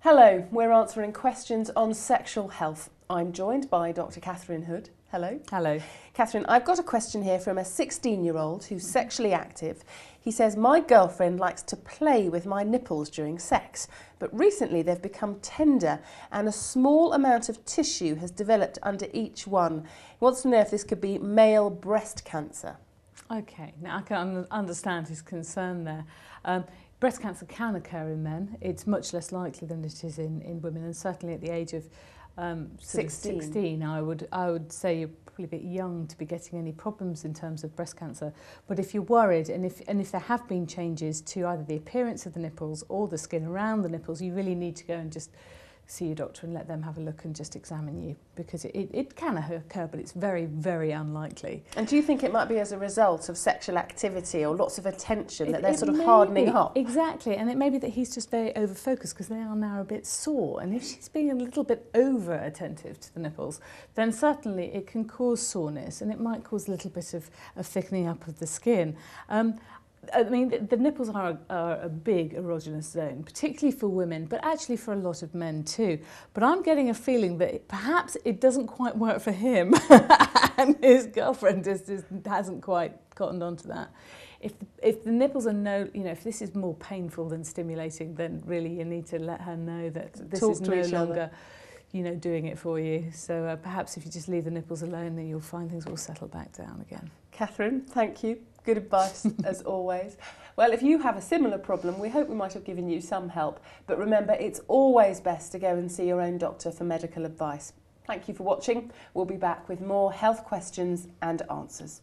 Hello, we're answering questions on sexual health. I'm joined by Dr. Catherine Hood. Hello. Hello. Catherine, I've got a question here from a 16-year-old who's sexually active. He says, my girlfriend likes to play with my nipples during sex, but recently they've become tender and a small amount of tissue has developed under each one. He wants to know if this could be male breast cancer. Okay, now I can understand his concern there. Breast cancer can occur in men. It's much less likely than it is in women, and certainly at the age of 16, I would say you're probably a bit young to be getting any problems in terms of breast cancer. But if you're worried, and if there have been changes to either the appearance of the nipples or the skin around the nipples, you really need to go and just see your doctor and let them have a look and just examine you, because it can occur, but it's very, very unlikely. And do you think it might be as a result of sexual activity or lots of attention that they're sort of hardening up? Exactly, and it may be that he's just very over-focused because they are now a bit sore, and if she's being a little bit over-attentive to the nipples, then certainly it can cause soreness, and it might cause a little bit of thickening up of the skin. I mean, the nipples are a big erogenous zone, particularly for women, but actually for a lot of men too. But I'm getting a feeling that perhaps it doesn't quite work for him and his girlfriend just hasn't quite gotten onto that. If the nipples are if this is more painful than stimulating, then really you need to let her know that this is no longer doing it for you. So perhaps if you just leave the nipples alone, then you'll find things will settle back down again. Catherine, thank you. Good advice, as always. Well, if you have a similar problem, we hope we might have given you some help. But remember, it's always best to go and see your own doctor for medical advice. Thank you for watching. We'll be back with more health questions and answers.